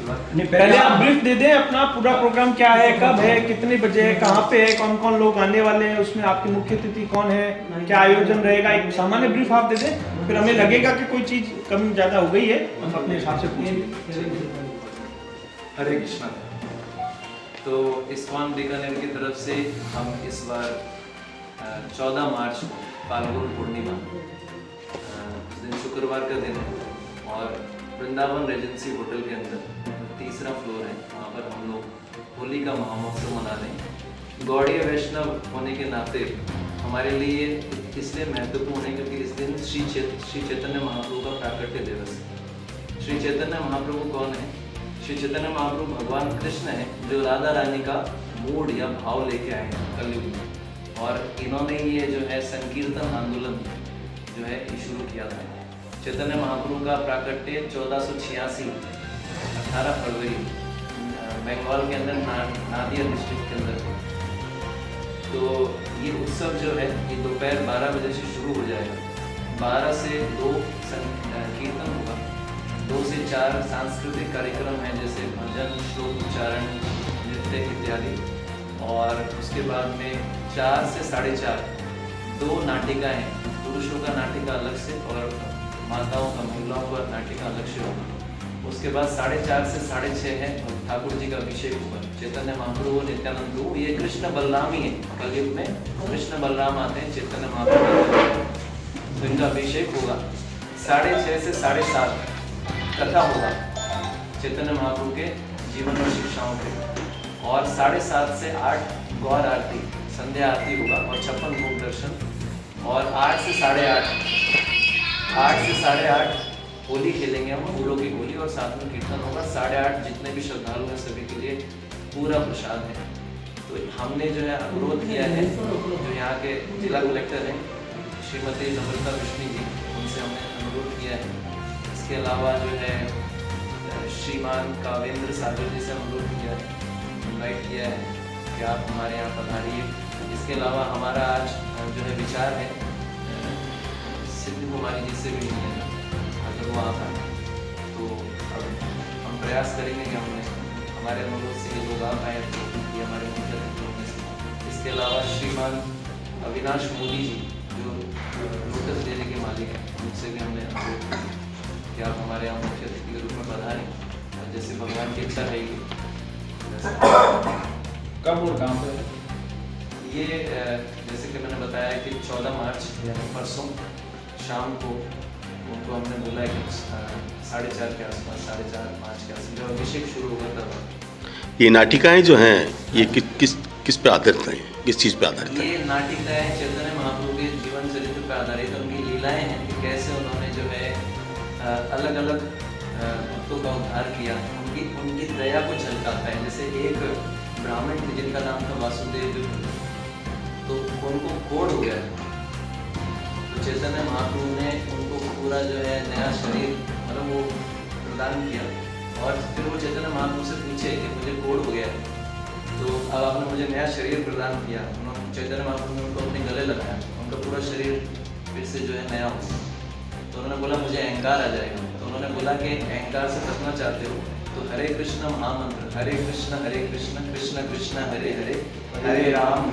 शुरुआत करें। नहीं, पहले आप ब्रीफ दे दें अपना पूरा प्रोग्राम क्या है, कब है, कितने बजे है, कहाँ पे है, कौन कौन लोग आने वाले हैं, उसमें आपकी मुख्य अतिथि कौन है, क्या आयोजन रहेगा, एक सामान्य ब्रीफ आप दे दें, फिर हमें लगेगा कि कोई चीज़ कम ज़्यादा हो गई है, हम अपने हिसाब से पूछेंगे। हरे कृष्णा। तो इस्कॉन बीकानेर की तरफ से हम इस बार 14 मार्च को फाल्गुन पूर्णिमा, उस दिन शुक्रवार का दिन है और वृंदावन रेजेंसी होटल के अंदर तीसरा फ्लोर है, वहाँ पर हम लोग होली का महोत्सव मना रहे हैं। गौड़ीय वैष्णव होने के नाते हमारे लिए इसलिए महत्वपूर्ण है क्योंकि इस दिन श्री चैतन्य महाप्रभु का प्राकट्य दिवस है। श्री चैतन्य महाप्रभु कौन है? श्री चैतन्य महाप्रभु भगवान कृष्ण है जो राधा रानी का मूड या भाव लेके आए हैं कलयुग में, और इन्होंने ये जो है संकीर्तन आंदोलन जो है ये शुरू किया था। चैतन्य महाप्रभु का प्राकट्य 1486 18 फरवरी बंगाल के अंदर नादिया डिस्ट्रिक्ट के अंदर। तो ये उत्सव जो है ये दोपहर 12 बजे से शुरू हो जाएगा। 12 से 2 कीर्तन होगा, 2 से 4 सांस्कृतिक कार्यक्रम हैं जैसे भजन, श्लोक उच्चारण, नृत्य इत्यादि, और उसके बाद में 4 से 4:30 2 नाटिकाएँ, पुरुषों का नाटिका अलग से और माताओं का, महिलाओं का नाटिका अलग से होगा। उसके बाद 4:30 से 6:30 है ठाकुर जी का अभिषेक होगा। चैतन्य महाप्रभु, नित्यानंद प्रभु, ये कृष्ण बलराम ही है, कलयुग में कृष्ण बलराम आते हैं चैतन्य महाप्रभु, तो इनका अभिषेक होगा। 6:30 से 7:30 कथा होगा चैतन्य महाप्रभु के जीवन और शिक्षाओं के, और 7:30 से 8 गौर आरती, संध्या आरती होगा और 56 भोग दर्शन, और 8 से 8:30 होली खेलेंगे हम, फूलों की होली, और साथ में कीर्तन होगा। 8:30 जितने भी श्रद्धालु हैं सभी के लिए पूरा प्रसाद है। तो हमने जो है अनुरोध किया है, जो यहाँ के जिला कलेक्टर हैं श्रीमती नम्रता कृष्णी जी, उनसे हमने अनुरोध किया है। इसके अलावा जो है श्रीमान कावेंद्र सागर जी से अनुरोध किया है, इन्वाइट किया है कि आप हमारे यहाँ पधारिए। इसके अलावा हमारा आज जो है विचार है सिद्धि कुमारी जी से भी मिलने का, अगर वो आप आए तो अब हम प्रयास करेंगे कि हमने हमारे अनुरोध से ये लोग आ पाए, तो ये हमारे मुख्य अतिथियों में से। इसके अलावा श्रीमान अविनाश मोदी जी जो लोटस डेयरी के मालिक हैं, उनसे भी हमने अनुरोध किया कि आप हमारे यहाँ मुख्य अतिथि के रूप में पधारें, और जैसे भगवान की इच्छा रहेगी। कब और कहाँ पे? ये जैसे कि मैंने बताया कि 14 मार्च यानी परसों शाम को उनको हमने बोला है कि 4:30 के आसपास, 4:30-5 के आसपास जब अभिषेक शुरू होगा तब। ये नाटिकाएं जो हैं ये किस पे आधारित हैं, किस चीज़ पे आधारित हैं? ये नाटिकाएं चैतन्य महाप्रभु के जीवन चरित्र पर आधारित, उनकी लीलाएं हैं कि कैसे उन्होंने जो है अलग अलग भक्तों का उद्धार किया, उनकी दया को झलकाता है। जैसे एक ब्राह्मण थे जिनका नाम था वासुदेव, तो उनको कोढ़ हो गया, तो चैतन्य महाप्रभु ने उनको पूरा जो है नया शरीर मतलब वो प्रदान किया, और फिर वो चैतन्य महाप्रभु से पूछे कि मुझे कोढ़ हो गया, तो अब आपने मुझे नया शरीर प्रदान किया। उन्होंने चैतन्य महाप्रभु ने उनको अपने गले लगाया, उनका पूरा शरीर फिर से जो है नया हो गया। तो उन्होंने बोला मुझे अहंकार आ जाएगा, तो उन्होंने बोला कि अहंकार से बचना चाहते हो तो हरे कृष्ण महामंत्र, हरे कृष्ण कृष्ण कृष्ण हरे हरे, हरे राम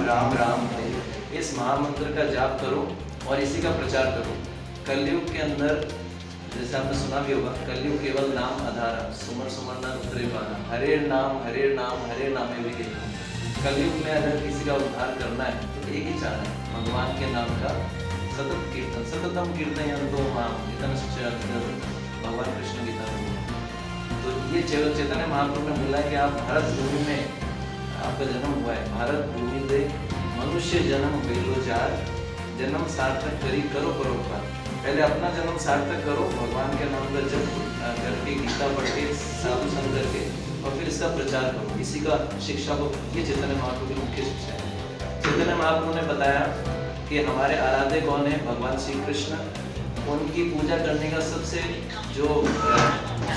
राम राम हरे, इस महामंत्र का जाप करो और इसी का प्रचार करो। कलयुग के अंदर जैसे आपने सुना भी होगा, कलयुग केवल नाम आधारा, सुमर सुमर न उतरे पाना, हरे नाम में भी कहते हैं। कलयुग में अगर किसी का उद्धार करना है तो एक ही चाहना है, भगवान के नाम का सतत कीर्तन, सततम कीर्तयन्तो मां भगवान कृष्ण गीता में। तो ये चैतन्य महाप्रभु ने बोला कि आप भारत भूमि में आपका जन्म हुआ है, भारत भूमि दे मनुष्य जन्म बेलो जार, जन्म सार्थक करी करो परोपकार। पहले अपना जन्म सार्थक करो, भगवान के नाम का जप करके, गीता पढ़ के, साधु संग करके, और फिर इसका प्रचार करो। इसी का शिक्षा को, ये चैतन्य महाप्रभु की मुख्य शिक्षा है। चैतन्य महाप्रभु ने बताया कि हमारे आराध्य कौन है, भगवान श्री कृष्ण। उनकी पूजा करने का सबसे जो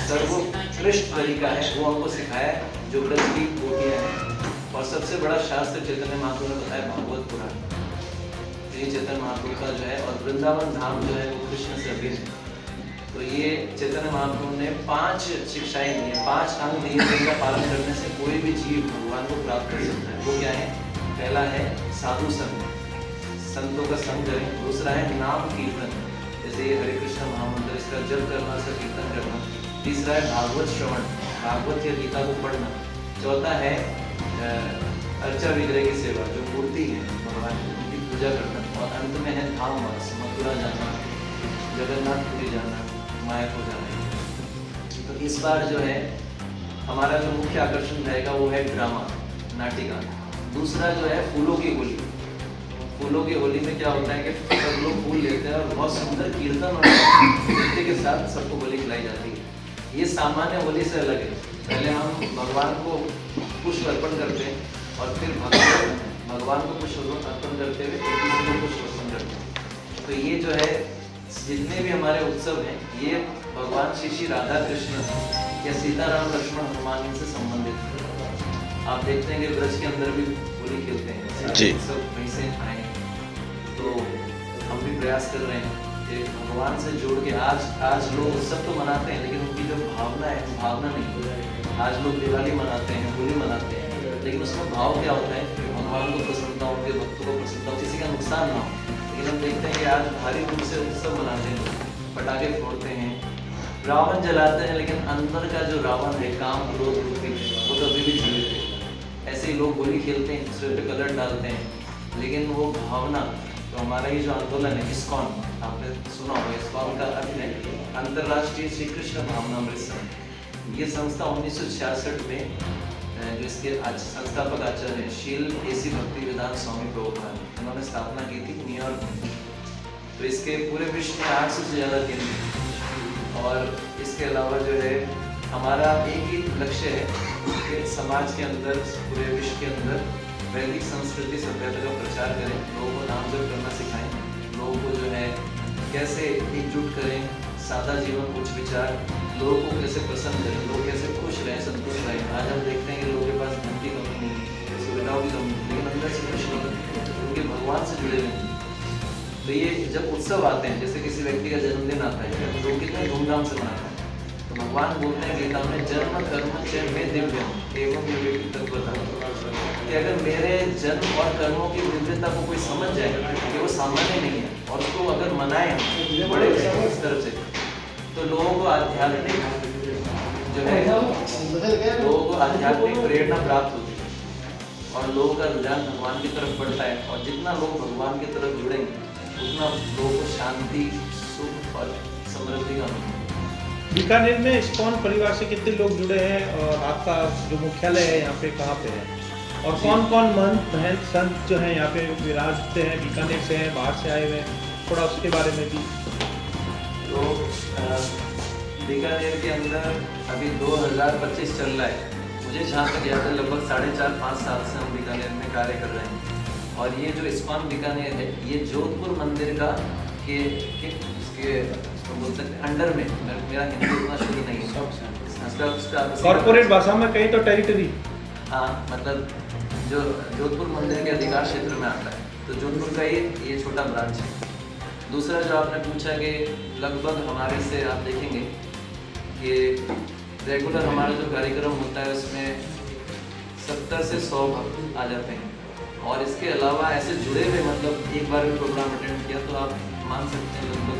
सर्वोत्कृष्ट तरीका है वो हमको सिखाया है, जो ब्रज की गोपियाँ हैं। और सबसे बड़ा शास्त्र चैतन्य महाप्रभु ने बताया भागवत पुराण, श्री चैतन्य महाप्रभु का जो है। और वृंदावन धाम जो है वो कृष्ण से अभिन्न है। तो ये चैतन्य महाप्रभु ने 5 शिक्षाएं दी हैं, 5 अंग दिए जिनका पालन करने से कोई भी जीव भगवान को प्राप्त कर सकता है। वो क्या है? पहला है साधु संग, संतों का संग करें। दूसरा है नाम कीर्तन, जैसे ये हरे कृष्ण महामंत्र, इसका जप करना, इसका कीर्तन करना। तीसरा है भागवत श्रवण, भागवत या गीता को पढ़ना। चौथा है अर्चा विग्रह की सेवा, जो मूर्ति है भगवान की, उनकी पूजा करना। और अंत में है धाम वास, मथुरा जाना, जगन्नाथपुरी जाना, मायापुर जाना। तो इस बार जो है हमारा जो मुख्य आकर्षण रहेगा वो है ड्रामा, नाटिका। दूसरा जो है फूलों की होली। फूलों की होली में क्या होता है कि सब लोग फूल लेते हैं और बहुत सुंदर कीर्तन और नृत्य के साथ सबको होली खिलाई जाती है। ये सामान्य होली से अलग है। पहले हम भगवान को पुष्प अर्पण करते हैं और फिर भगवान को पुष्प अर्पण करते हुए एक दूसरे को पुष्प अर्पण करते हैं। तो ये जो है जितने भी हमारे उत्सव हैं, ये भगवान श्री राधा कृष्ण या सीताराम लक्ष्मण हनुमान इनसे संबंधित है। आप देखते हैं कि ब्रज के अंदर भी होली खेलते हैं, सब वहीं से आए हैं। तो हम भी प्रयास कर रहे हैं कि भगवान से जोड़ के आज लोग उत्सव तो मनाते हैं, लेकिन उनकी जो भावना है वो भावना नहीं है। आज लोग दिवाली मनाते हैं, होली मनाते हैं, लेकिन उसमें भाव क्या होता है कि भगवान को प्रसन्नता हो, उनके भक्तों को प्रसन्नता हो, किसी का नुकसान ना हो। लेकिन हम देखते हैं कि आज भारी रूप से उत्सव मनाते हैं, पटाखे फोड़ते हैं, रावण जलाते हैं, लेकिन अंदर का जो रावण है, काम क्रोध रूपी, वो कभी भी जीवित है। ऐसे ही लोग होली खेलते हैं, दूसरे पे कलर डालते हैं, लेकिन वो भावना, तो हमारा ये जो आंदोलन है इस्कॉन, आपने सुना होगा, इस्कॉन का अर्थ है अंतर्राष्ट्रीय श्री कृष्ण भावनामृत संघ। ये संस्था 1966 में जो इसके संस्थापक आचार्य शील एसी भक्ति वेदांत स्वामी प्रभुपाद, उन्होंने स्थापना की थी न्यूयॉर्क में। तो इसके पूरे विश्व में 800 से ज़्यादा केंद्र हैं। और इसके अलावा जो है हमारा एक ही लक्ष्य है कि समाज के अंदर, पूरे विश्व के अंदर वैदिक संस्कृति सभ्यता का प्रचार करें, लोगों को नाम जप करना सिखाएं, लोगों को जो है कैसे एकजुट करें, सादा जीवन, उच्च विचार, लोगों को कैसे प्रसन्न करें, लोग कैसे खुश रहें, संतुष्ट रहें। आज हम देखते हैं कि लोगों के पास धन की कमी नहीं है, सुविधाओं की कमी नहीं, लेकिन अंदर से खुश नहीं है, उनके भगवान से जुड़े हुए हैं। तो ये जब उत्सव आते हैं, जैसे किसी व्यक्ति का जन्मदिन आता है, तो लोग कितने धूमधाम से मनाते हैं। तो भगवान बोलते हैं गीता में, जन्म कर्म च मे दिव्यम एवं विवेकी तत्वता, कि अगर मेरे जन्म और कर्मों की दिव्यता को कोई समझ जाए कि वो सामान्य नहीं है, और उसको अगर मनाए हम बड़े इस तरफ से, तो लोगों को आध्यात्मिक जो है, लोगों को आध्यात्मिक प्रेरणा प्राप्त होती है और लोगों का रुझान भगवान की तरफ बढ़ता है। और जितना लोग भगवान की तरफ जुड़ेंगे, उतना लोगों को शांति, सुख और समृद्धि का अनुभव। बीकानेर में इस्कॉन परिवार से कितने लोग जुड़े हैं, और आपका जो मुख्यालय है यहाँ पे कहाँ पे है, और कौन कौन महंत महंत संत जो हैं यहाँ पे विराजते हैं, बीकानेर से हैं, बाहर से आए हुए हैं, थोड़ा उसके बारे में भी। तो बीकानेर के अंदर अभी 2025 चल रहा है। मुझे जहाँ तक याद है लगभग 4.5-5 साल से हम बीकानेर में कार्य कर रहे हैं। और ये जो इस्कॉन बीकानेर है, ये जोधपुर मंदिर का उसको बोल सकते हैं अंडर में, मेरा हिंदी उतना शुरू नहीं है, कॉर्पोरेट भाषा में कहीं तो टेरिटरी, हाँ, मतलब जो जोधपुर मंदिर के अधिकार क्षेत्र में आता है। तो जोधपुर का ये छोटा ब्रांच है। दूसरा जो आपने पूछा कि लगभग हमारे से आप देखेंगे कि रेगुलर हमारा जो कार्यक्रम होता है उसमें 70 से 100 भक्त आ जाते हैं। और इसके अलावा ऐसे जुड़े हुए, मतलब एक बार भी प्रोग्राम अटेंड किया तो आप मान सकते हैं लगभग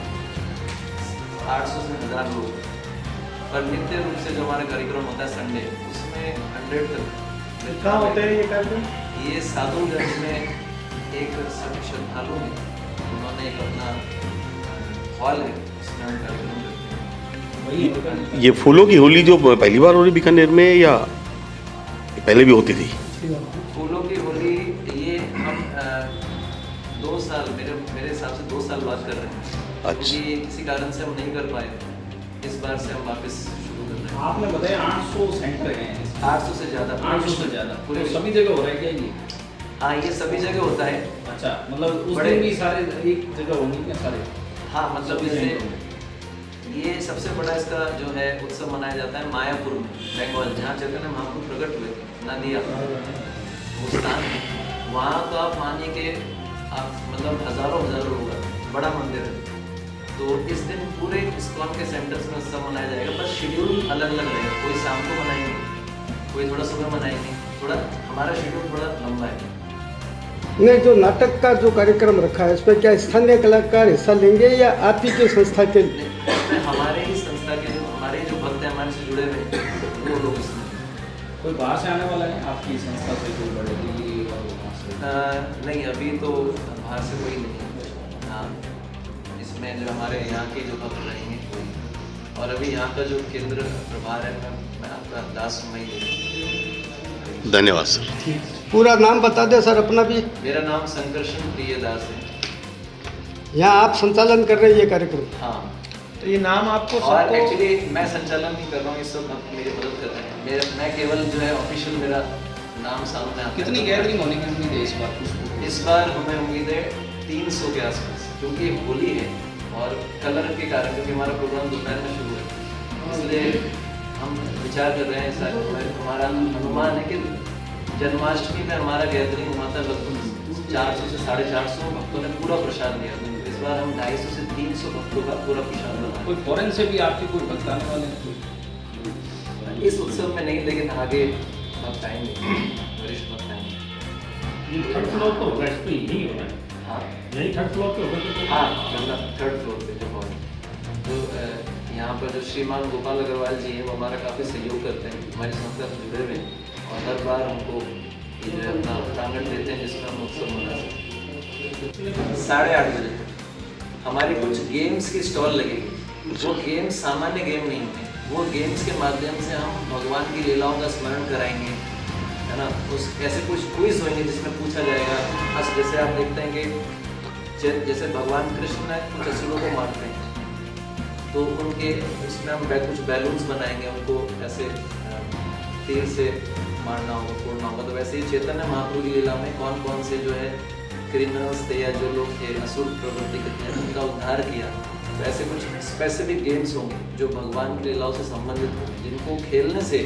800 से 1000 लोग। पर नित्य रूप से जो हमारा कार्यक्रम होता है संडे, उसमें 100 तक। कहाँ होते हैं ये कार्यक्रम? ये साधुगंज में एक श्रद्धालु है, उन्होंने एक अपना हॉल है, उसमें हम कार्यक्रम करते हैं। ये फूलों की होली जो पहली बार हो रही बीकानेर में, या पहले भी होती थी? फूलों की होली ये हम 2 साल, मेरे हिसाब से 2 साल बाद कर रहे हैं। अच्छा। क्योंकि किसी कारण से हम नहीं कर पाए, इस बार से हम वापस शुरू कर रहे हैं। आपने बताया 800 सेंटर हैं, 800 से ज़्यादा, 800 से ज़्यादा पूरे सभी जगह हो रहा है क्या ये? हाँ, ये सभी जगह होता है। अच्छा, मतलब उस बड़े दिन भी सारे एक जगह होंगे क्या सारे? हाँ, मतलब सभी इससे सेंटर में। ये सबसे बड़ा इसका जो है उत्सव मनाया जाता है मायापुर में, बंगाल, जहाँ चैतन्य महाप्रभु प्रकट हुए थे, नदिया वो स्थान है। वहाँ तो आप मानिए कि आप मतलब हजारों लोग आते हैं, बड़ा मंदिर है। तो इस दिन पूरे इस्कॉन के सेंटर्स में उत्सव मनाया जाएगा, बस शेड्यूल अलग अलग रहेगा। कोई शाम को मनाएंगे, कोई थोड़ा सुबह मनाएंगे, थोड़ा हमारा शेड्यूल थोड़ा लंबा है। नहीं, जो नाटक का जो कार्यक्रम रखा है उसमें क्या स्थानीय कलाकार हिस्सा लेंगे या आप ही की संस्था के? इसमें हमारे ही संस्था के हमारे जो भक्त हैं हमारे से जुड़े हुए हैं वो लोग इसमें। कोई बाहर से आने वाला है आपकी संस्था से, कोई बड़े दिल्ली और वहाँ से? नहीं, अभी तो बाहर से कोई नहीं। हाँ, इसमें जो हमारे यहाँ के जो भक्त रहेंगे कोई, और अभी यहाँ का जो केंद्र प्रभार है मैं आपका दास मई दे। धन्यवाद सर। पूरा नाम बता दें सर अपना भी। मेरा नाम संकर्षण प्रिय दास है। यहाँ आप संचालन कर रहे हैं ये कार्यक्रम? हाँ, तो ये नाम आपको और सबको एक्चुअली मैं संचालन नहीं कर रहा हूँ, इस सब भक्त मेरी मदद कर रहे हैं। मैं केवल जो है ऑफिशियल मेरा नाम सामने आता है। कितनी गैदरिंग होने की उम्मीद है इस बार कुछ? इस बार हमें उम्मीद है 300 के आसपास, क्योंकि होली है और कलर के कारण, क्योंकि हमारा प्रोग्राम दोपहर में शुरू है, इसलिए हम विचार कर रहे हैं। हमारा अनुमान है कि जन्माष्टमी में हमारा गैदरिंग हुआ था, लगभग 400 से 450 भक्तों ने पूरा प्रसाद लिया था। इस बार हम 250 से 300 भक्तों का पूरा प्रसाद बना। कोई फॉरेन से भी आपके कोई भक्त आने वाले हैं? इस उत्सव में नहीं, लेकिन आगे भक्त आएंगे, वरिष्ठ भक्त आएंगे। थर्ड फ्लोर तो होगा, इस पे यही होगा। हाँ यही थर्ड फ्लोर पे होगा तो हाँ, मतलब 3rd फ्लोर पे जो हॉल, जो यहाँ पर जो श्रीमान गोपाल अग्रवाल जी हैं वो हमारा काफ़ी सहयोग करते हैं, हमारी संस्था से जुड़े हुए हैं, और हर बार हमको ये जो है अपना प्रांगण देते हैं जिसमें हम उत्सव मना सकते। 8:30 बजे हमारी कुछ गेम्स की स्टॉल लगेगी। वो गेम्स सामान्य गेम नहीं होंगे, वो गेम्स के माध्यम से हम भगवान की लीलाओं का स्मरण कराएंगे, है ना। उस ऐसे कुछ क्विज होंगे जिसमें पूछा जाएगा। बस जैसे आप देखते हैं कि जैसे भगवान कृष्ण कुछ असुरों को मारते हैं, तो उनके उसमें हम कुछ बैलून्स बनाएंगे, उनको ऐसे तीर से मारना होगा, फोड़ना होगा। तो वैसे ही चैतन्य महाप्रभु की लीला में कौन कौन से जो है क्रिमिनल्स थे या जो लोग थे असुर प्रवृत्ति के थे, उनका उद्धार किया। तो ऐसे कुछ स्पेसिफिक गेम्स होंगे जो भगवान की लीलाओं से संबंधित होंगे, जिनको खेलने से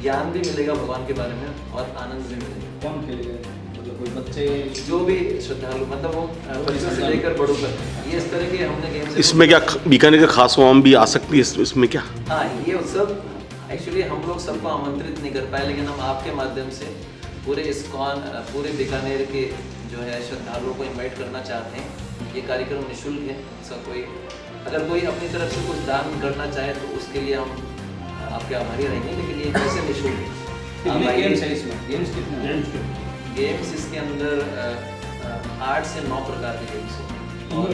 ज्ञान भी मिलेगा भगवान के बारे में और आनंद भी मिलेगा। कौन खेलेगा? मतलब कोई बच्चे जो भी श्रद्धालु, मतलब वो बच्चों से लेकर बड़ों तक, ये इस तरह के हमने गेम्स। इसमें क्या बीकानेर का खास आवाम भी आ सकती है इसमें क्या? हाँ, ये उत्सव एक्चुअली हम लोग सबको आमंत्रित नहीं कर पाए, लेकिन हम आपके माध्यम से पूरे इस्कॉन, पूरे बीकानेर के जो है श्रद्धालुओं को इनवाइट करना चाहते हैं। ये कार्यक्रम निःशुल्क है, कोई अगर कोई अपनी तरफ से कुछ दान करना चाहे तो उसके लिए हम आपके आभारी रहेंगे, लेकिन ये कैसे निःशुल्क है। कितने गेम्स है इसमें? गेम्स कितने हैं? गेम्स इसके अंदर 8 से 9 प्रकार के गेम्स हैं। और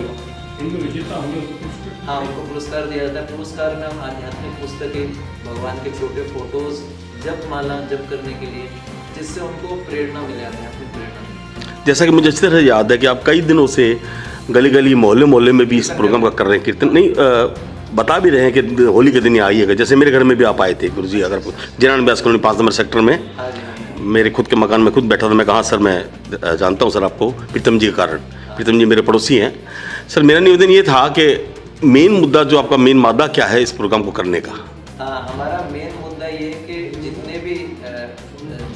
इनको विजेता होंगे तो पुरस्कृत? हाँ, उनको पुरस्कार दिया जाता है। पुरस्कार में हम आध्यात्मिक पुस्तकें, भगवान के छोटे फोटोज, जप माला जप करने के लिए, जिससे उनको प्रेरणा मिले, आध्यात्मिक प्रेरणा। जैसा कि मुझे अच्छी तरह याद है कि आप कई दिनों से गली गली मोहल्ले मोहल्ले में भी इस प्रोग्राम का कर रहे हैं, कीर्तन नहीं बता भी रहे हैं कि होली के दिन ही आइएगा। जैसे मेरे घर में भी आप आए थे गुरु जी, अगर जिनान व्यास कॉलोनी 5 नंबर सेक्टर में, हाँ जी, हाँ। मेरे खुद के मकान में खुद बैठा था। मैं कहा सर, मैं जानता हूँ सर आपको प्रीतम जी के कारण, प्रीतम जी मेरे पड़ोसी हैं। सर मेरा निवेदन ये था कि मेन मुद्दा जो आपका मेन मादा क्या है इस प्रोग्राम को करने का? हाँ, हमारा मेन मुद्दा ये है कि जितने भी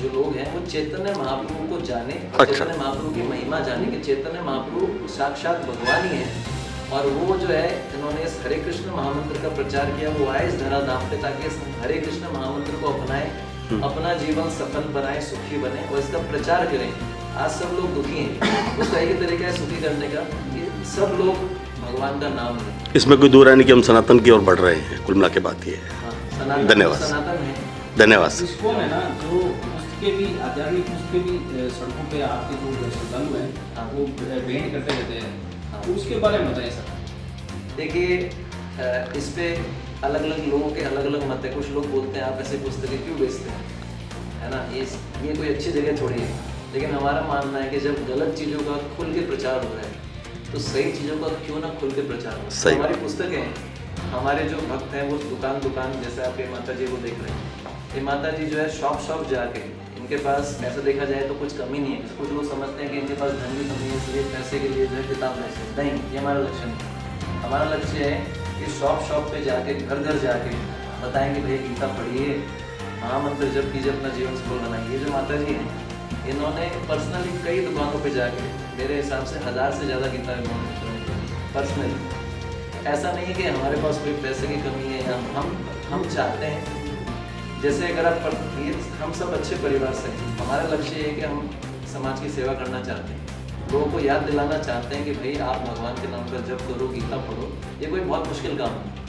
जो लोग हैं वो चैतन्य महाप्रभु को जाने, अच्छा। चैतन्य महाप्रभु की महिमा जाने कि चैतन्य महाप्रभु साक्षात भगवान ही है। और वो जो है इन्होंने इस हरे कृष्ण महामंत्र का प्रचार किया, वो आए इस धरा धाम पे ताकि इस हरे कृष्ण महामंत्र को अपनाएं, अपना जीवन सफल बनाए, सुखी बने और इसका प्रचार करें। आज सब लोग दुखी हैं, उसका एक तरीका है सुखी करने का कि सब लोग भगवान का नाम लें। इसमें कोई दो राय नहीं कि हम सनातन की ओर बढ़ रहे हैं, कुल मिला के बात ये है। हाँ, सनातन धन्यवाद। सनातन है। धन्यवाद सर। इसको है ना, जो पुस्तकें भी आध्यात्मिक पुस्तकें भी सड़कों पे आपके जो श्रद्धालु हैं हाँ। वो भेंट करते रहते हैं, हाँ। तो उसके बारे में बताइए सर। देखिए, इस पे अलग अलग लोगों के अलग अलग मत है। कुछ लोग बोलते हैं आप ऐसे पुस्तकें क्यों बेचते हैं, है ना, ये कोई अच्छी जगह थोड़ी है। लेकिन हमारा मानना है कि जब गलत चीज़ों का खुल के प्रचार हो रहा है तो सही चीज़ों का क्यों ना खुल के प्रचार हो। सही। हमारी पुस्तकें हैं, हमारे जो भक्त हैं वो दुकान जैसे आपके माता जी वो देख रहे हैं, ये माता जी जो है शॉप जाके, इनके पास ऐसा देखा जाए तो कुछ कमी नहीं है। कुछ लोग समझते हैं कि इनके पास धन की कमी है इसलिए पैसे के लिए जो है किताब बेचते हैं, नहीं, ये हमारा लक्ष्य नहीं। हमारा लक्ष्य है कि शॉप पे जाके, घर जाके बताएंगे भाई गीता पढ़िए, महामंत्र जप कीजिए, अपना जीवन सफल बनाइए। ये जो माता जी हैं इन्होंने पर्सनली कई दुकानों पे जाके, मेरे हिसाब से 1000 से ज़्यादा गीता इन्होंने पर्सनली ऐसा नहीं है कि हमारे पास कोई पैसे की कमी है या हम चाहते हैं, जैसे अगर आप हम सब अच्छे परिवार से हैं, हमारा लक्ष्य ये है कि हम समाज की सेवा करना चाहते हैं, लोगों को याद दिलाना चाहते हैं कि भाई आप भगवान के नाम पर जप करो, गीता पढ़ो, ये कोई बहुत मुश्किल काम है।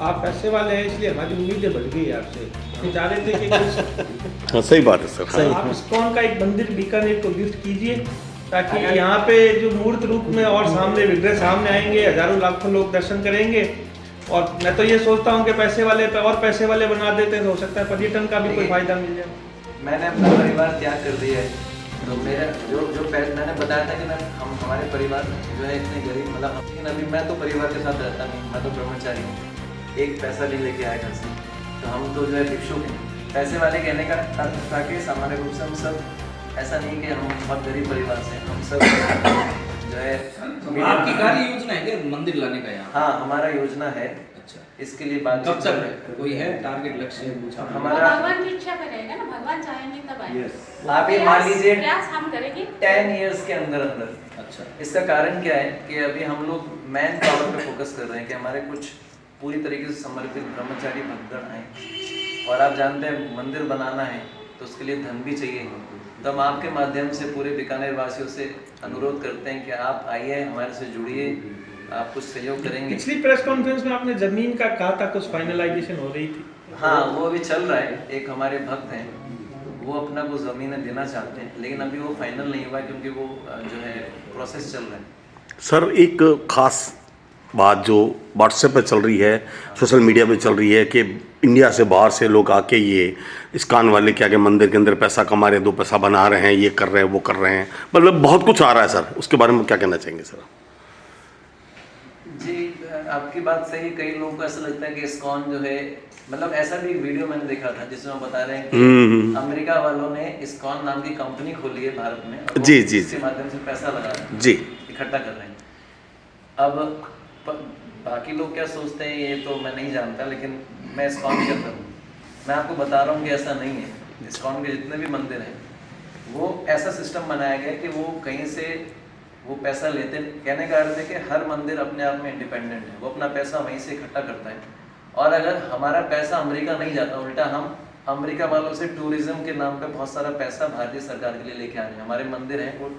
आप पैसे वाले हैं इसलिए हमारी उम्मीदें बढ़ गई आपसे, हम चाह रहे थे कि कुछ हाँ सही बात है सर। आप इस्कॉन का एक मंदिर बीकानेर को गिफ्ट कीजिए, ताकि यहाँ पे जो मूर्त रूप में और सामने विग्रह सामने आएंगे, हजारों लाखों लोग दर्शन करेंगे। और मैं तो ये सोचता हूँ कि पैसे वाले पे और पैसे वाले बना देते हैं तो हो सकता है पर्यटन का भी कोई फायदा मिल जाए। मैंने अपना परिवार त्याग कर दिया है, तो मेरा मैंने बताया था कि हम हमारे परिवार जो है इतने गरीब, मतलब लेकिन अभी मैं तो परिवार के साथ रहता नहीं, मैं तो ब्रह्मचारी हूँ, एक पैसा नहीं लेके आए घर से, तो हम तो जो है भिक्षुक हैं। पैसे वाले कहने का अर्थ था कि सामान्य रूप से हम सब, ऐसा नहीं कि हम बहुत गरीब परिवार से, हम सब जो है आपकी कार्य योजना है क्या मंदिर लाने का यहाँ? हाँ, हमारा योजना है। अच्छा, इसके लिए कब बातचीत तक है? कोई है टारगेट लक्ष्य कुछ? हमारा भगवान की इच्छा पे रहेगा ना, भगवान चाहेंगे तब आएगा। आप ये मान लीजिए प्रयास हम करेंगे 10 इयर्स के अंदर अंदर। अच्छा, इसका कारण क्या है कि अभी हम लोग मैन पावर पे फोकस कर रहे हैं कि हमारे कुछ पूरी तरीके से समर्पित ब्रह्मचारी भक्तगण आए, और आप जानते हैं मंदिर बनाना है तो उसके लिए धन भी चाहिए। तो हम आपके माध्यम से पूरे बीकानेर वासियों से अनुरोध करते हैं कि आप आइए, हमारे से जुड़िए, आप कुछ सहयोग करेंगे। पिछली प्रेस कॉन्फ्रेंस में आपने जमीन का कहा था, कुछ फाइनलाइजेशन हो रही थी। हाँ, वो अभी चल रहा है। एक हमारे भक्त हैं, वो अपना को ज़मीनें देना चाहते हैं, लेकिन अभी वो फाइनल नहीं हुआ क्योंकि वो जो है प्रोसेस चल रहा है। सर एक खास बात जो व्हाट्सएप पे चल रही है, सोशल मीडिया पे चल रही है कि इंडिया से बाहर से लोग आके ये इस्कॉन वाले क्या के मंदिर के अंदर पैसा कमा रहे हैं, 2 पैसा बना रहे हैं, ये कर रहे हैं, वो कर रहे हैं, मतलब बहुत कुछ आ रहा है सर, उसके बारे में क्या कहना चाहेंगे सर? जी, आपकी बात सही। कई लोगों को ऐसा लगता है कि इस्कॉन जो है, मतलब ऐसा भी वीडियो मैंने देखा था जिसमें वो बता रहे हैं कि अमेरिका वालों ने इस्कॉन नाम की कंपनी खोली है भारत में, और जी, वो जी, इसके माध्यम से पैसा लगा रहे हैं, जी, इकट्ठा कर रहे हैं। अब बाकी लोग क्या सोचते हैं ये तो मैं नहीं जानता, लेकिन मैं इस्कॉन के अंदर हूँ, मैं आपको बता रहा हूँ कि ऐसा नहीं है। इस्कॉन के जितने भी मंदिर हैं वो ऐसा सिस्टम बनाया गया है कि वो कहीं से वो पैसा लेते, कहने का अर्थ है कि हर मंदिर अपने आप में इंडिपेंडेंट है, वो अपना पैसा वहीं से इकट्ठा करता है। और अगर हमारा पैसा अमेरिका नहीं जाता, उल्टा हम अमेरिका वालों से टूरिज्म के नाम पे बहुत सारा पैसा भारतीय सरकार के लिए लेके आ रहे हैं। हमारे मंदिर हैं वो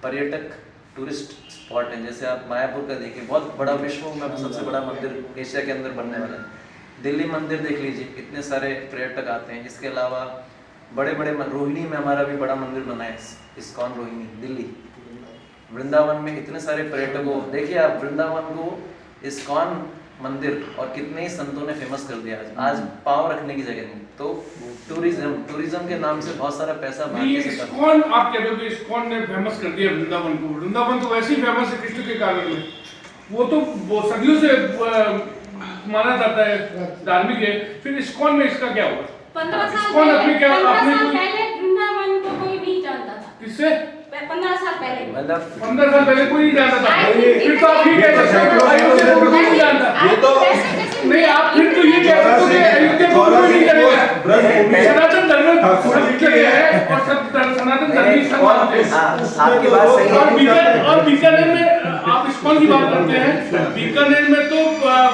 पर्यटक टूरिस्ट स्पॉट है, जैसे आप मायापुर का देखिए, बहुत बड़ा, विश्व में सबसे बड़ा मंदिर एशिया के अंदर बनने वाला है। दिल्ली मंदिर देख लीजिए, इतने सारे पर्यटक आते हैं। इसके अलावा बड़े बड़े रोहिणी में हमारा भी बड़ा मंदिर बना है, इस्कॉन रोहिणी दिल्ली। वृंदावन में इतने सारे पर्यटकों, देखिए आप वृंदावन को इस्कॉन मंदिर और कितने ही संतों ने फेमस कर दिया। आज पाँव रखने की जगह नहीं, तो टूरिज्म के नाम से बहुत सारा पैसा भारतीय सरकार। इस्कॉन आप कह रहे हो कि इस्कॉन ने फेमस कर दिया वृंदावन को। वृंदावन तो वैसे ही फेमस है कृष्ण के कारण में, वो तो सदियों से माना जाता है, धार्मिक है। फिर इस्कॉन में इसका क्या हुआ? 15 साल इस्कॉन अपने क्या अपने पहले वृंदावन को कोई नहीं जानता था। किससे? 15 साल पहले, मतलब 15 साल पहले कोई नहीं जानता था। फिर तो आप ये कह सकते हो कि अयोध्या को कोई नहीं जानता। ये तो नहीं, आप फिर तो ये कह सकते हो कि अयोध्या को कोई नहीं करेगा। सनातन धर्म सबके लिए है और सब सनातन धर्म ही सब मानते हैं। आपकी बात सही है। और बीकानेर में आप इस्कॉन की बात करते हैं, बीकानेर में तो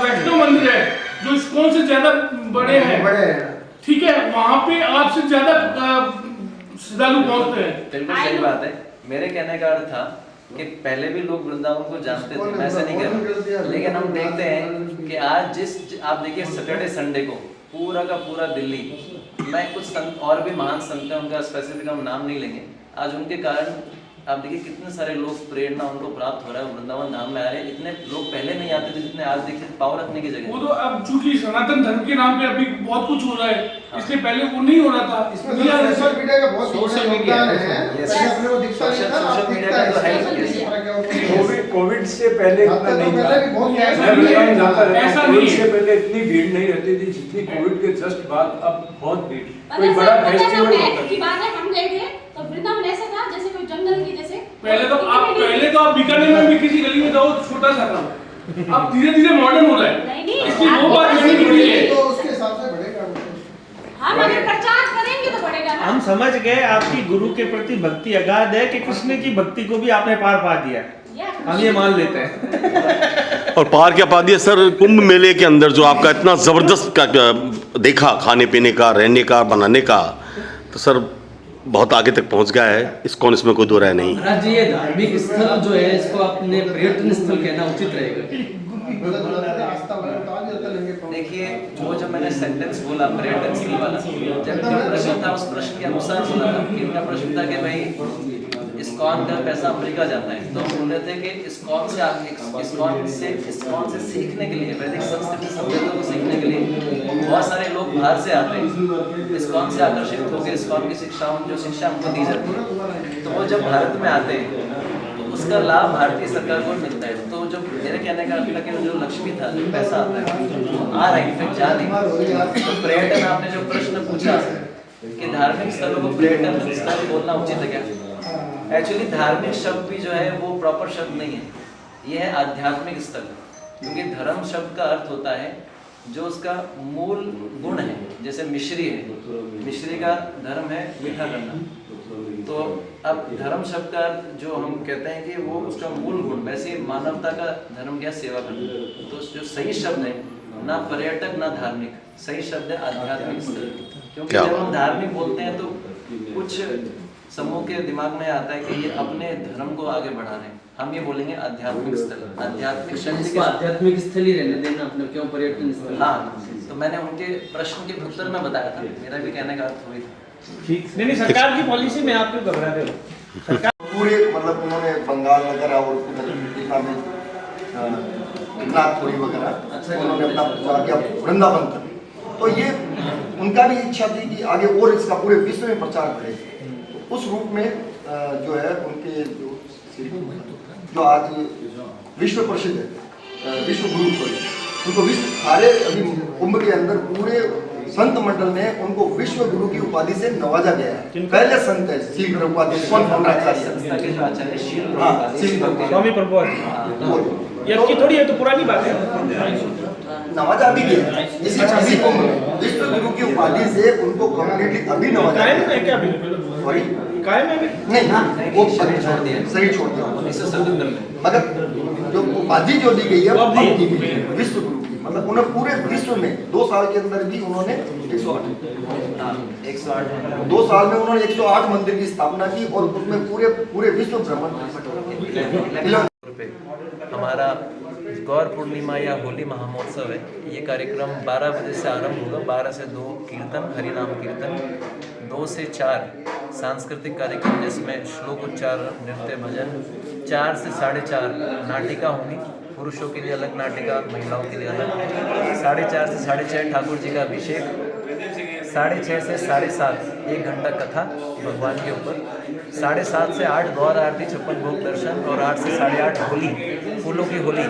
वैष्णो मंदिर है जो इस्कॉन से ज्यादा बड़े हैं, ठीक है, वहाँ पे आपसे ज्यादा श्रद्धालु पहुँचते हैं। बिल्कुल सही बात है। मेरे कहने का अर्थ था कि पहले भी लोग वृंदावन को जानते थे, मैं ऐसा नहीं कह रहा, लेकिन हम देखते हैं कि आज आप देखिए सैटरडे संडे को पूरा का पूरा दिल्ली, मैं कुछ संत और भी महान संत हैं, उनका स्पेसिफिक हम नाम नहीं लेंगे, आज उनके कारण आप देखिए कितने सारे लोग प्रेरणा उनको प्राप्त हो रहा है, वृंदावन धाम में आ रहे हैं। इतने लोग पहले नहीं आते थे जितने आज देखिए पाँव रखने की जगह। वो तो अब चूंकि सनातन धर्म के नाम पे अभी बहुत कुछ हो रहा है, इसलिए पहले वो नहीं हो रहा था। इसमें सोशल मीडिया का बहुत सोशल मीडिया अपने को दिखता नहीं था, सोशल मीडिया का तो है। कोविड से पहले इतना नहीं था। मैं जाता रहता हूं, कोविड से पहले इतनी भीड़ नहीं रहती थी जितनी कोविड के जस्ट बाद अब बहुत भीड़। कोई बड़ा फेस्टिवल होता की बात है, हम गए थे तो वृंदावन ऐसा था जैसे कोई जंगल की जैसे। पहले तो आप बीकानेर में भी किसी गली में जाओ छोटा सा था, अब धीरे धीरे मॉडर्न हो रहा है। इसकी वो बात नहीं निकली है तो उसके हिसाब से बढ़ेगा। हम अगर प्रचार करेंगे तो बढ़ेगा ना। हम समझ गए आपकी गुरु के प्रति भक्ति अगाध है कि कृष्ण की भक्ति को भी आपने पार पा दिया है। हम ये मान लेते हैं। और पार क्या पा दिया सर, कुंभ मेले के अंदर जो आपका इतना ज़बरदस्त देखा, खाने पीने का, रहने का, बनाने का, तो सर बहुत आगे तक पहुंच गया है। इसमें कोई दो राय नहीं। महाराज जी, ये धार्मिक स्थल जो है इसको अपने पर्यटन स्थल कहना उचित रहेगा। देखिए, वो जो मैंने सेंटेंस बोला पर्यटन स्थल वाला, जब जो प्रश्न था उस प्रश्न के अनुसार बोला था कि इनका प्रश्न था कि भाई इस्कॉन का पैसा अमेरिका जाता है, तो हम बोल रहे थे कि इस्कॉन से सीखने के लिए, वैदिक संस्कृति सभ्यता को सीखने के लिए बहुत सारे लोग बाहर से आते हैं, इस्कॉन से आकर्षित होकर इस्कॉन की जो शिक्षा हमको दी जाती है, तो वो जब भारत में आते हैं तो उसका लाभ भारतीय सरकार को मिलता है। तो जो मेरे कहने का अर्थ था कि जो लक्ष्मी था, जो पैसा आता है वो आ रहा है, इनफेक्ट जा नहीं। तो पर्यटन, आपने जो प्रश्न पूछा कि धार्मिक स्थलों को पर्यटन स्थल बोलना उचित है क्या, एक्चुअली धार्मिक शब्द भी जो है वो प्रॉपर शब्द नहीं है, ये है आध्यात्मिक स्थल। क्योंकि धर्म शब्द का अर्थ होता है जो उसका मूल गुण है, जैसे मिश्री है, मिश्री का धर्म है मीठा करना, तो अब धर्म शब्द का अर्थ जो हम कहते हैं कि वो उसका मूल गुण, वैसे मानवता का धर्म क्या, सेवा करना। तो जो सही शब्द है ना पर्यटक ना धार्मिक, सही शब्द है आध्यात्मिक स्थल। क्योंकि जब हम धार्मिक बोलते हैं तो कुछ समूह के दिमाग में आता है कि ये अपने धर्म को आगे बढ़ा रहे हैं, हम ये बोलेंगे आध्यात्मिक स्थल। आध्यात्मिक शब्द आध्यात्मिक स्थल ही रहने देना अपने, क्यों पर्यटन स्थल। हाँ, तो मैंने उनके प्रश्न के उत्तर में बताया था, मेरा भी कहने का अर्थ वही था। नहीं, सरकार की पॉलिसी में आप क्यों घबरा रहे हो? सरकार पूरे मतलब उन्होंने बंगाल वगैरह और नागपुरी वगैरह उन्होंने अपना प्रचार किया वृंदावन तक, तो ये उनका भी इच्छा थी कि आगे और इसका पूरे विश्व में प्रचार करे। उस रूप में जो है उनके जो आज विश्व प्रसिद्ध है, विश्व गुरु उनको विश्व सारे अभी कुंभ के अंदर पूरे संत मंडल ने उनको विश्व गुरु की उपाधि से नवाजा गया है। पहले संत है शील प्रभुपाद, स्वामी प्रभुपाद, ये आपकी थोड़ी है तो पुरानी बात है, नवाजा भी गया इसी कुंभ में विश्व गुरु की उपाधि से उनको कम्प्लीटली अभी नवाजा है क्या? सॉरी कायम है नहीं, वो सही छोड़ दिया 1977 में, मगर जो उपाधि जो दी गई है वो अब दी गई है विश्व गुरु की, मतलब उन्हें पूरे विश्व में 2 साल के अंदर भी उन्होंने 108 2 साल में उन्होंने 108 मंदिर की स्थापना की और उसमें पूरे विश्व भ्रमण। हमारा गौर पूर्णिमा या होली महामहोत्सव है, ये कार्यक्रम 12 बजे से आरंभ होगा, 12 से 2 कीर्तन, हरिनाम कीर्तन, 2 से 4 सांस्कृतिक कार्यक्रम जिसमें श्लोक उच्चारण, नृत्य, भजन, 4 से 4:30 नाटिका होंगी, पुरुषों के लिए अलग नाटिका, महिलाओं के लिए अलग, 4:30 से 6:30 ठाकुर जी का अभिषेक, 6:30 से 7:30 1 घंटा कथा भगवान के ऊपर, 7:30 से 8 गौर आरती, 56 भोग दर्शन, और 8 से 8:30 होली, फूलों की होली,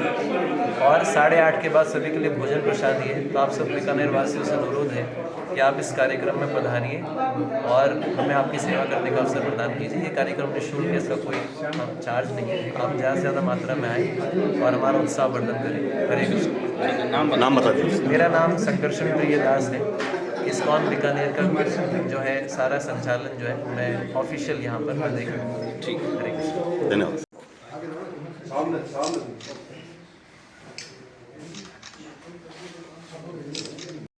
और 8:30 के बाद सभी के लिए भोजन प्रसादी है। तो आप सब बीकानेर वासियों से अनुरोध है कि आप इस कार्यक्रम में पधारिए और हमें आपकी सेवा करने का अवसर प्रदान कीजिए। ये कार्यक्रम निःशुल्क है, इसका कोई चार्ज नहीं है, आप ज़्यादा से ज़्यादा मात्रा में आए और हमारा उत्साह वर्धन करें। हरे कृष्ण। नाम बता दीजिए। मेरा नाम संकर्षण प्रिय दास है। इस्कॉन बीकानेर का जो है सारा संचालन जो है मैं ऑफिशियल यहाँ पर मैं देख रहा हूँ। ठीक, हरे कृष्ण, धन्यवाद। सामने